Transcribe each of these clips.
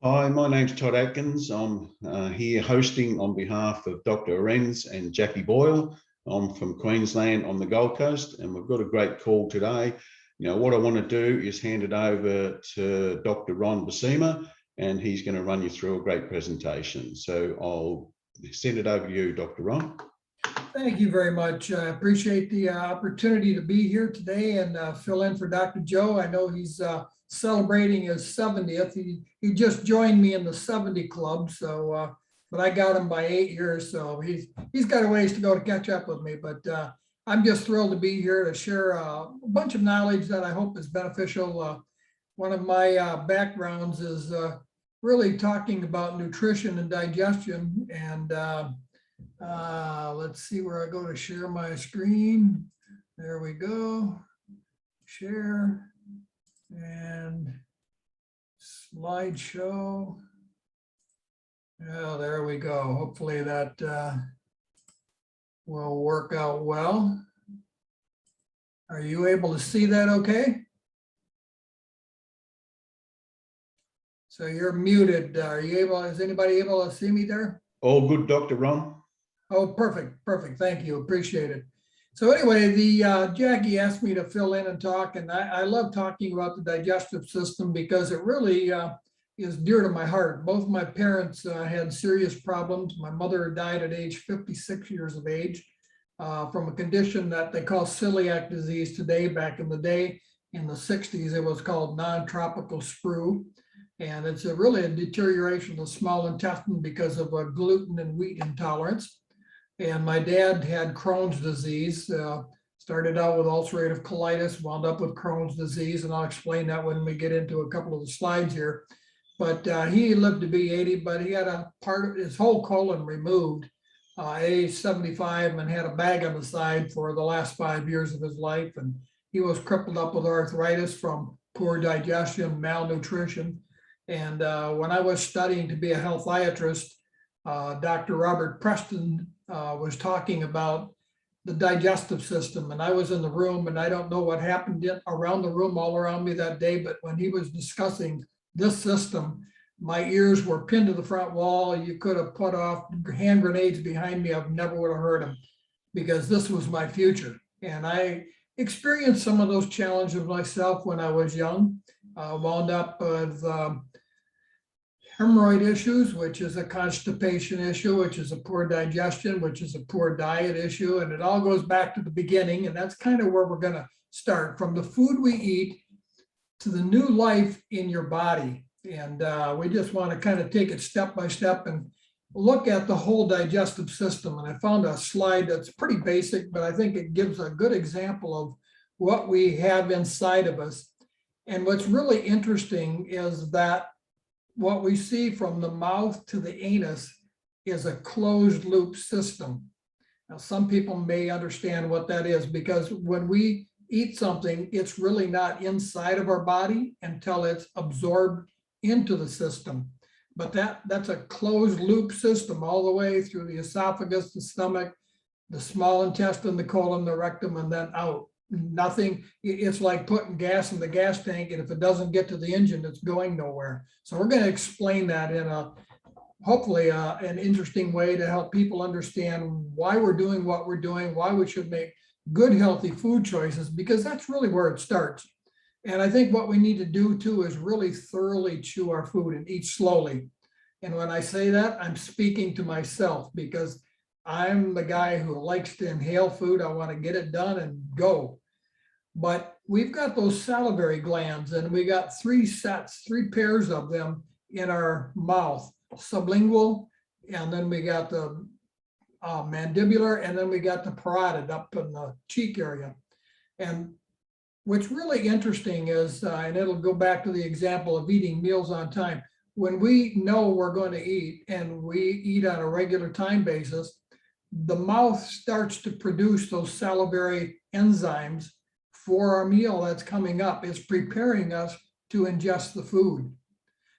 Hi, my name's Todd Atkins. I'm here hosting on behalf of Dr. Ahrens and Jackie Boyle. I'm from Queensland on the Gold Coast, and we've got a great call today. What I want to do is hand it over to Dr. Boersema, and he's going to run you through a great presentation. So I'll send it over to you, Dr. Ron. Thank you very much. I appreciate the opportunity to be here today and fill in for Dr. Joe. I know he's celebrating his 70th. He just joined me in the 70 club, so but I got him by 8 years, so he's got a ways to go to catch up with me. But I'm just thrilled to be here to share a bunch of knowledge that I hope is beneficial. One of my backgrounds is really talking about nutrition and digestion, and let's see where I go to share my screen. There we go. Share and slideshow. Yeah, there we go. Hopefully that will work out well. Are you able to see that okay? So you're muted. Are you able, is anybody able to see me there? All good, Dr. Ron. Oh, perfect, perfect. Thank you. Appreciate it. So anyway, the Jackie asked me to fill in and talk, and I love talking about the digestive system because it really is dear to my heart. Both my parents had serious problems. My mother died at age 56 years of age from a condition that they call celiac disease today. Back in the day, in the 60s, it was called non-tropical sprue. And it's really a deterioration of the small intestine because of a gluten and wheat intolerance. And my dad had Crohn's disease, started out with ulcerative colitis, wound up with Crohn's disease, and I'll explain that when we get into a couple of the slides here. But he lived to be 80, but he had a part of his whole colon removed at age 75 and had a bag on the side for the last 5 years of his life. And he was crippled up with arthritis from poor digestion, malnutrition. And when I was studying to be a healthiatrist, Dr. Robert Preston was talking about the digestive system, and I was in the room, and I don't know what happened around the room all around me that day, but when he was discussing this system, my ears were pinned to the front wall. You could have put off hand grenades behind me. I never would have heard them because this was my future. And I experienced some of those challenges myself when I was young, wound up with hemorrhoid issues, which is a constipation issue, which is a poor digestion, which is a poor diet issue. And it all goes back to the beginning. And that's kind of where we're going to start, from the food we eat to the new life in your body. And we just want to kind of take it step by step and look at the whole digestive system. And I found a slide that's pretty basic, but I think it gives a good example of what we have inside of us. And what's really interesting is that what we see from the mouth to the anus is a closed loop system. Now, some people may understand what that is, because when we eat something, it's really not inside of our body until it's absorbed into the system. But that's a closed loop system all the way through the esophagus, the stomach, the small intestine, the colon, the rectum, and then out. Nothing, it's like putting gas in the gas tank, and if it doesn't get to the engine, it's going nowhere. So we're going to explain that in a hopefully an interesting way to help people understand why we're doing what we're doing, why we should make good, healthy food choices, because that's really where it starts. And I think what we need to do too is really thoroughly chew our food and eat slowly. And when I say that, I'm speaking to myself, because I'm the guy who likes to inhale food. I want to get it done and go. But we've got those salivary glands, and we got three pairs of them in our mouth: sublingual, and then we got the mandibular, and then we got the parotid up in the cheek area. And what's really interesting is, and it'll go back to the example of eating meals on time. When we know we're going to eat and we eat on a regular time basis, the mouth starts to produce those salivary enzymes for our meal that's coming up. It's preparing us to ingest the food.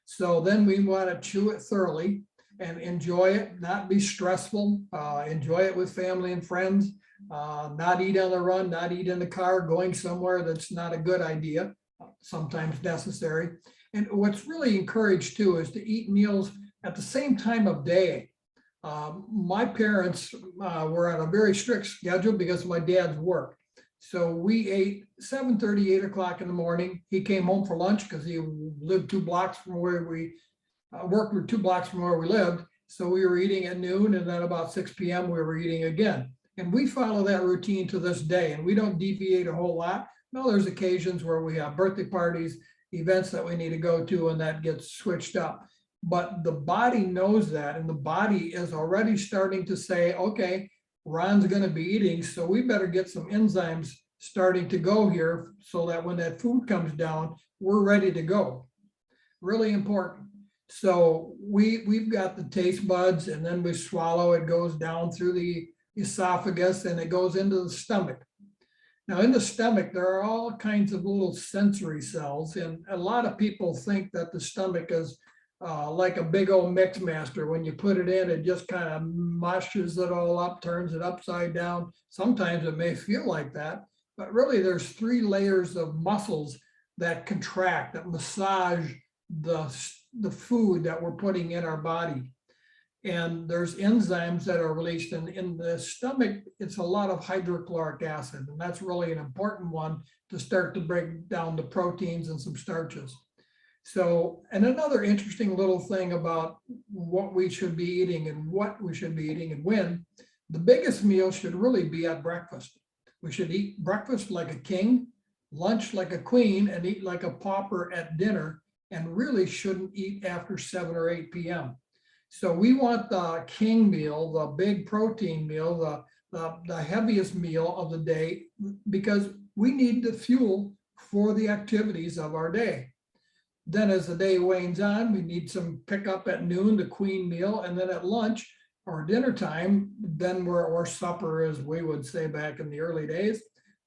So then we want to chew it thoroughly and enjoy it, not be stressful, enjoy it with family and friends, not eat on the run, not eat in the car, going somewhere that's not a good idea, sometimes necessary. And what's really encouraged too is to eat meals at the same time of day. My parents were on a very strict schedule because of my dad's work. So we ate 7:30, 8 o'clock in the morning. He came home for lunch because he lived 2 blocks from where we worked, with 2 blocks from where we lived. So we were eating at noon, and then about 6 p.m. we were eating again. And we follow that routine to this day, and we don't deviate a whole lot. No, there's occasions where we have birthday parties, events that we need to go to, and that gets switched up. But the body knows that, and the body is already starting to say, okay, Ron's going to be eating, so we better get some enzymes starting to go here so that when that food comes down, we're ready to go. Really important. So we've got the taste buds, and then we swallow. It goes down through the esophagus and it goes into the stomach. Now in the stomach, there are all kinds of little sensory cells, and a lot of people think that the stomach is like a big old mix master. When you put it in, it just kind of mushes it all up, turns it upside down. Sometimes it may feel like that, but really there's 3 layers of muscles that contract, that massage the food that we're putting in our body. And there's enzymes that are released in the stomach. It's a lot of hydrochloric acid, and that's really an important one to start to break down the proteins and some starches. So, and another interesting little thing about what we should be eating and what we should be eating and when, the biggest meal should really be at breakfast. We should eat breakfast like a king, lunch like a queen, and eat like a pauper at dinner, and really shouldn't eat after 7 or 8 p.m. So we want the king meal, the big protein meal, the heaviest meal of the day, because we need the fuel for the activities of our day. Then as the day wanes on, we need some pickup at noon, the queen meal, and then at lunch or dinner time, then or supper, as we would say back in the early days,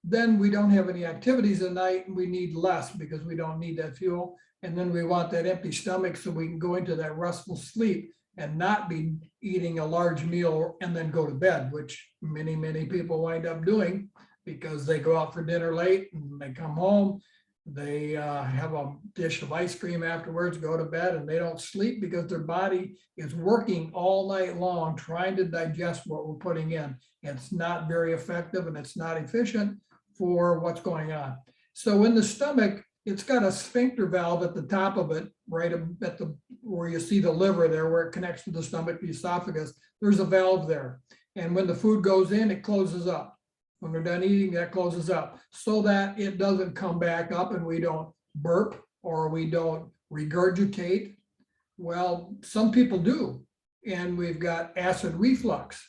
then we don't have any activities at night, and we need less because we don't need that fuel. And then we want that empty stomach so we can go into that restful sleep and not be eating a large meal and then go to bed, which many people wind up doing because they go out for dinner late and they come home, they have a dish of ice cream afterwards, go to bed, and they don't sleep because their body is working all night long trying to digest what we're putting in. It's not very effective and it's not efficient for what's going on. So in the stomach, it's got a sphincter valve at the top of it, right at the where you see the liver there, where it connects to the stomach, the esophagus. There's a valve there. And when the food goes in, it closes up. When we're done eating, that closes up so that it doesn't come back up and we don't burp or we don't regurgitate. Well, some people do. And we've got acid reflux.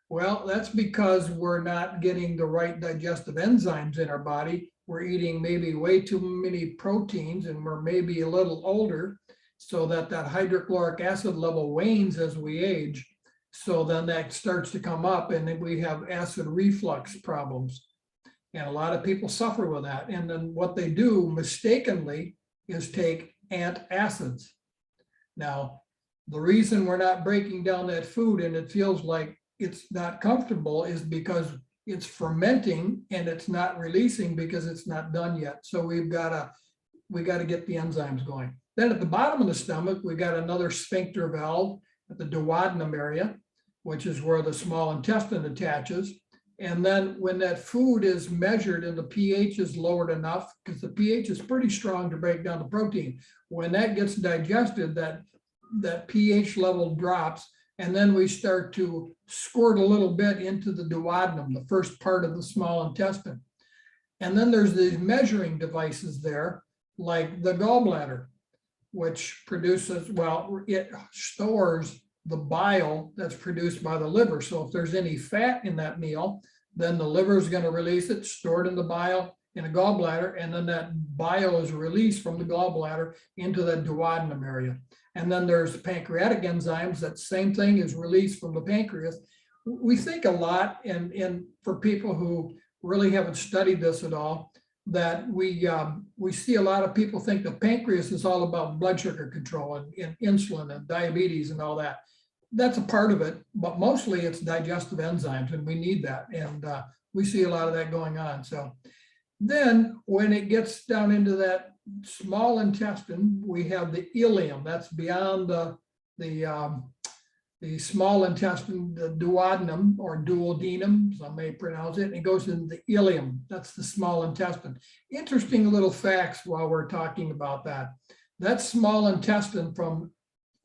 Well, that's because we're not getting the right digestive enzymes in our body. We're eating maybe way too many proteins, and we're maybe a little older, so that hydrochloric acid level wanes as we age. So then that starts to come up, and then we have acid reflux problems. And a lot of people suffer with that. And then what they do mistakenly is take antacids. Now, the reason we're not breaking down that food and it feels like it's not comfortable is because it's fermenting and it's not releasing because it's not done yet. So we got to get the enzymes going. Then at the bottom of the stomach, we got another sphincter valve at the duodenum area, which is where the small intestine attaches. And then when that food is measured and the pH is lowered enough, because the pH is pretty strong to break down the protein, when that gets digested, that pH level drops, and then we start to squirt a little bit into the duodenum, the first part of the small intestine. And then there's these measuring devices there, like the gallbladder, which produces, well, it stores the bile that's produced by the liver. So if there's any fat in that meal, then the liver is going to release it, stored in the bile in a gallbladder, and then that bile is released from the gallbladder into the duodenum area. And then there's pancreatic enzymes. That same thing is released from the pancreas. We think a lot, and for people who really haven't studied this at all, that we see a lot of people think the pancreas is all about blood sugar control and insulin and diabetes and all that. That's a part of it, but mostly it's digestive enzymes, and we need that. And we see a lot of that going on. So then when it gets down into that small intestine, we have the ileum. That's beyond the small intestine, the duodenum or duodenum, some may pronounce it, and it goes into the ileum. That's the small intestine. Interesting little facts while we're talking about that. That small intestine from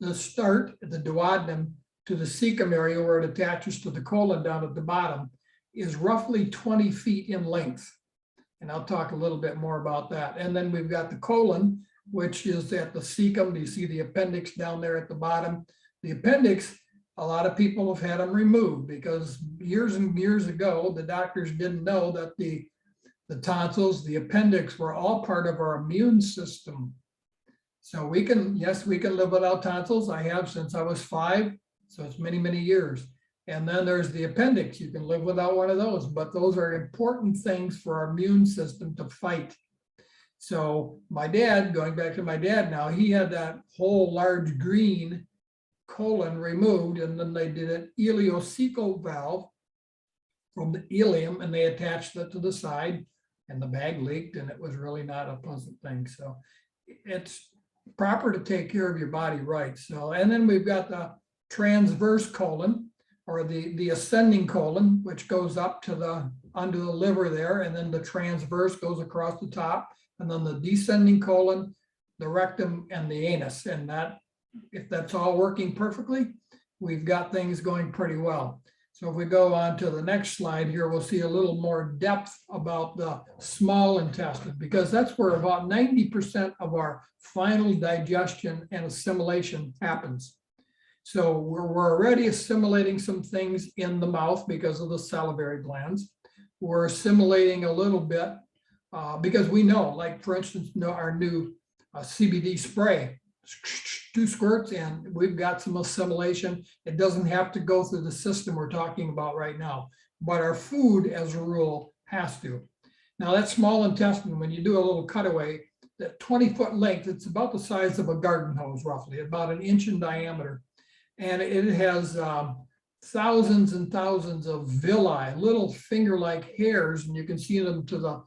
the start at the duodenum to the cecum area where it attaches to the colon down at the bottom is roughly 20 feet in length. And I'll talk a little bit more about that. And then we've got the colon, which is at the cecum. You see the appendix down there at the bottom. The appendix, a lot of people have had them removed because years and years ago, the doctors didn't know that the tonsils, the appendix were all part of our immune system. So we can, yes, we can live without tonsils. I have since I was 5. So it's many, many years. And then there's the appendix. You can live without one of those, but those are important things for our immune system to fight. So my dad, going back to my dad now, he had that whole large green colon removed, and then they did an ileocecal valve from the ileum, and they attached it to the side, and the bag leaked, and it was really not a pleasant thing. So it's proper to take care of your body right. So, and then we've got the transverse colon, or the ascending colon, which goes up to the under the liver there, and then the transverse goes across the top, and then the descending colon, the rectum, and the anus. And that, if that's all working perfectly, we've got things going pretty well. So if we go on to the next slide here, we'll see a little more depth about the small intestine, because that's where about 90% of our final digestion and assimilation happens. So we're already assimilating some things in the mouth because of the salivary glands. We're assimilating a little bit because we know, like for instance, our new CBD spray, 2 squirts and we've got some assimilation. It doesn't have to go through the system we're talking about right now, but our food as a rule has to. Now that small intestine, when you do a little cutaway, that 20-foot length, it's about the size of a garden hose, roughly, about 1 inch in diameter. And it has thousands and thousands of villi, little finger-like hairs, and you can see them to the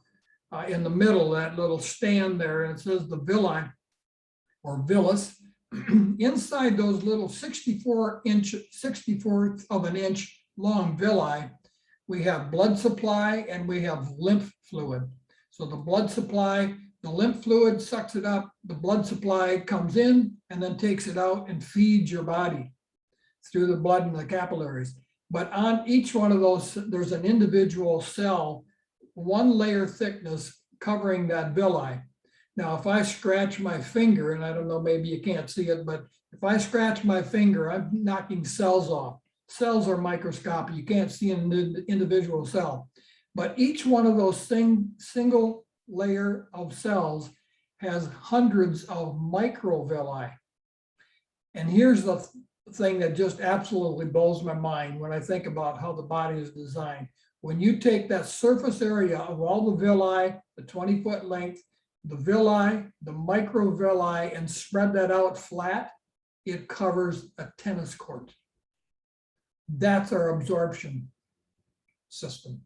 in the middle, that little stand there, and it says the villi or villus. Inside those little 64th of an inch long villi, we have blood supply and we have lymph fluid. So the blood supply, the lymph fluid sucks it up, the blood supply comes in and then takes it out and feeds your body through the blood and the capillaries. But on each one of those, there's an individual cell, 1 layer thickness covering that villi. Now, if I scratch my finger, and I don't know, maybe you can't see it, but if I scratch my finger, I'm knocking cells off. Cells are microscopic. You can't see an individual cell. But each one of those single layer of cells has hundreds of microvilli. And here's the thing that just absolutely blows my mind when I think about how the body is designed. When you take that surface area of all the villi, the 20-foot length, the villi, the microvilli, and spread that out flat, it covers a tennis court. That's our absorption system.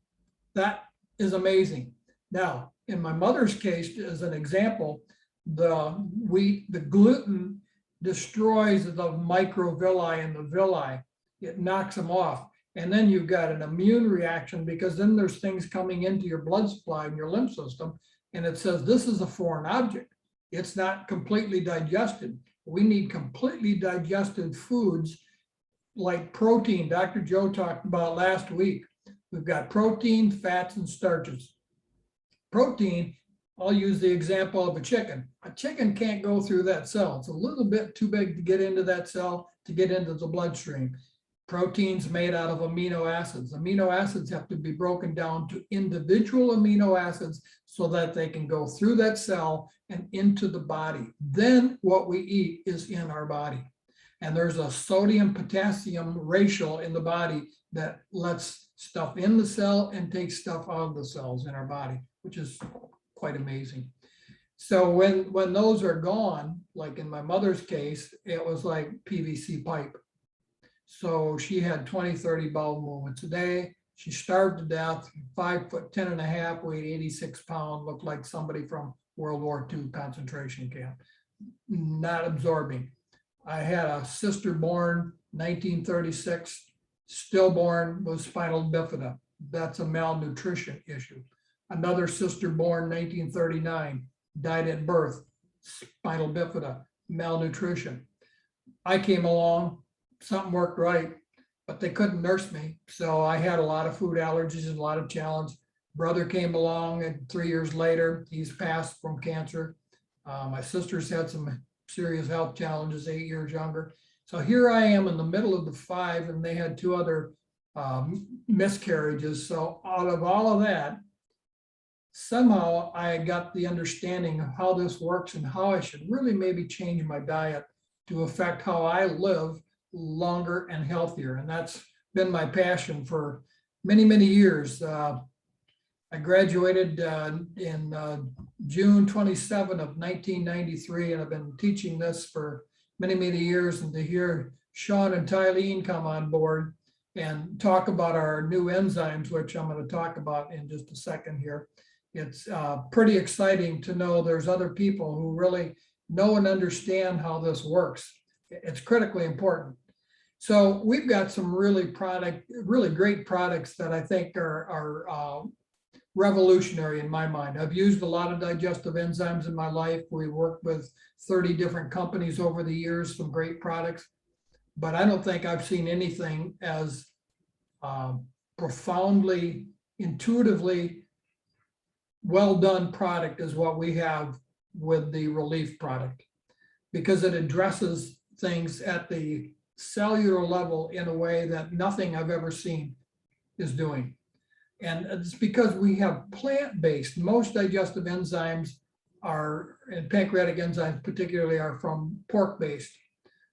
That is amazing. Now, in my mother's case, as an example, the gluten destroys the microvilli and the villi. It knocks them off. And then you've got an immune reaction, because then there's things coming into your blood supply and your lymph system. And it says, this is a foreign object. It's not completely digested. We need completely digested foods like protein. Dr. Joe talked about last week. We've got protein, fats, and starches. Protein, I'll use the example of a chicken. A chicken can't go through that cell. It's a little bit too big to get into that cell, to get into the bloodstream. Protein's made out of amino acids. Amino acids have to be broken down to individual amino acids so that they can go through that cell and into the body. Then what we eat is in our body. And there's a sodium-potassium ratio in the body that lets stuff in the cell and takes stuff out of the cells in our body, which is quite amazing. So when those are gone, like in my mother's case, it was like PVC pipe. So she had 20, 30 bowel movements a day. She starved to death, 5'10.5", weighed 86 pounds, looked like somebody from World War II concentration camp, not absorbing. I had a sister born 1936, stillborn with spinal bifida. That's a malnutrition issue. Another sister born 1939, died at birth, spinal bifida, malnutrition. I came along, something worked right, but they couldn't nurse me. So I had a lot of food allergies and a lot of challenge. Brother came along and 3 years later, he's passed from cancer. My sister's had some serious health challenges, 8 years younger. So here I am in the middle of the 5, and they had 2 other miscarriages. So out of all of that, somehow I got the understanding of how this works and how I should really maybe change my diet to affect how I live longer and healthier. And that's been my passion for many, many years. I graduated in June 27 of 1993, and I've been teaching this for many, many years. And to hear Sean and Tylene come on board and talk about our new enzymes, which I'm going to talk about in just a second here, it's pretty exciting to know there's other people who really know and understand how this works. It's critically important. So we've got some really great products that I think are revolutionary in my mind. I've used a lot of digestive enzymes in my life. We worked with 30 different companies over the years, some great products, but I don't think I've seen anything as profoundly, intuitively well done product as what we have with the Relief product, because it addresses things at the cellular level in a way that nothing I've ever seen is doing. And it's because we have plant-based. Most digestive enzymes are, and pancreatic enzymes particularly, are from pork-based.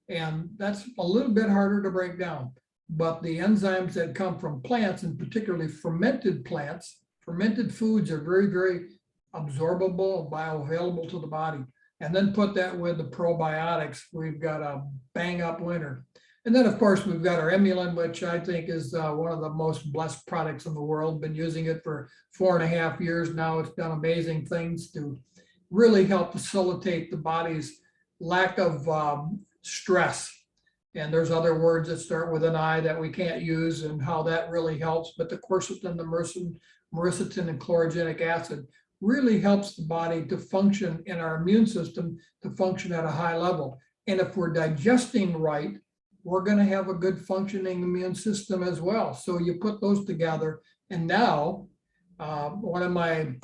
And that's a little bit harder to break down. But the enzymes that come from plants, and particularly fermented plants, fermented foods are very, very absorbable, bioavailable to the body. And then put that with the probiotics, we've got a bang up winner. And then, of course, we've got our Emulin, which I think is one of the most blessed products in the world. Been using it for 4.5 years now. It's done amazing things to really help facilitate the body's lack of stress. And there's other words that start with an I that we can't use, and how that really helps. But the quercetin, the myricetin, and chlorogenic acid really helps the body to function, in our immune system to function at a high level. And if we're digesting right, we're going to have a good functioning immune system as well. So you put those together. And now one of my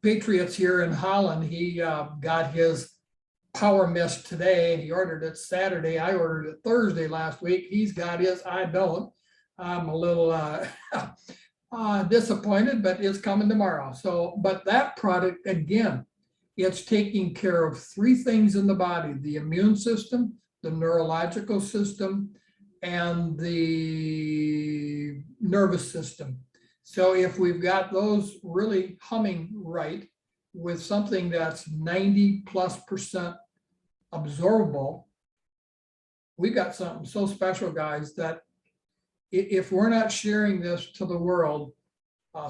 patriots here in Holland, he got his Power Mist today. He ordered it Saturday. I ordered it Thursday last week. He's got his, I don't. I'm a little disappointed, but it's coming tomorrow. So, but that product, again, it's taking care of 3 things in the body: the immune system, the neurological system, and the nervous system. So if we've got those really humming right with something that's 90+% absorbable, we got something so special, guys, that if we're not sharing this to the world,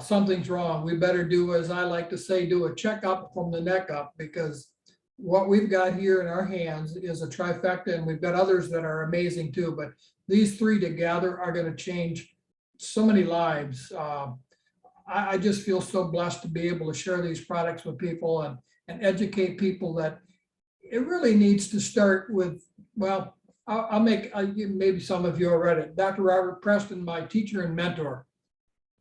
something's wrong. We better do, as I like to say, do a checkup from the neck up, because what we've got here in our hands is a trifecta, and we've got others that are amazing too. But these 3 together are going to change so many lives. I just feel so blessed to be able to share these products with people and educate people that it really needs to start with, well, I'll make, maybe some of you have read it. Dr. Robert Preston, my teacher and mentor.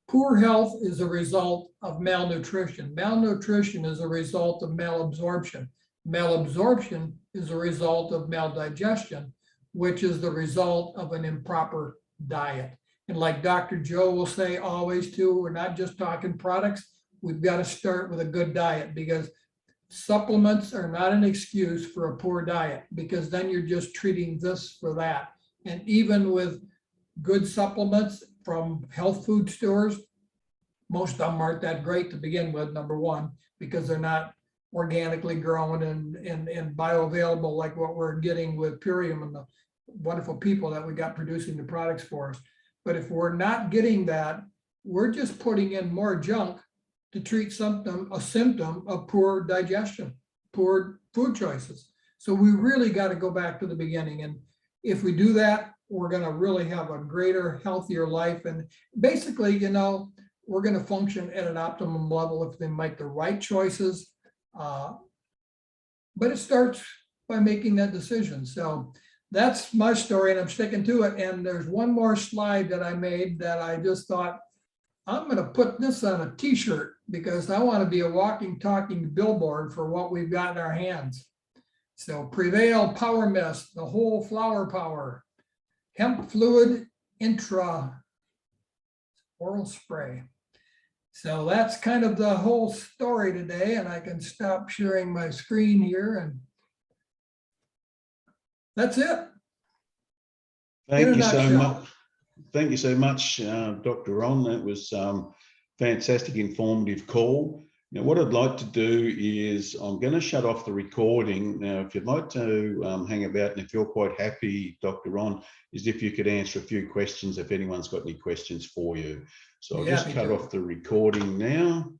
Poor health is a result of malnutrition. Malnutrition is a result of malabsorption. Malabsorption is a result of maldigestion, which is the result of an improper diet. And like Dr. Joe will say always too, we're not just talking products. We've got to start with a good diet, because supplements are not an excuse for a poor diet, because then you're just treating this for that. And even with good supplements from health food stores, most of them aren't that great to begin with, number one, because they're not organically grown and bioavailable like what we're getting with Purium and the wonderful people that we got producing the products for us. But if we're not getting that, we're just putting in more junk to treat a symptom of poor digestion, poor food choices. So we really got to go back to the beginning. And if we do that, we're going to really have a greater, healthier life. And basically, you know, we're going to function at an optimum level if they make the right choices. But it starts by making that decision. So that's my story, and I'm sticking to it. And there's one more slide that I made that I just thought, I'm going to put this on a t-shirt because I want to be a walking, talking billboard for what we've got in our hands. So Prevail Power Mist, the whole flower power, hemp fluid intra oral spray. So that's kind of the whole story today, and I can stop sharing my screen here, and that's it. Thank you so much. Thank you so much, Dr. Ron. That was fantastic, informative call. Now, what I'd like to do is I'm going to shut off the recording. Now, if you'd like to hang about, and if you're quite happy, Dr. Ron, is if you could answer a few questions, if anyone's got any questions for you. So I'll just cut off the recording now.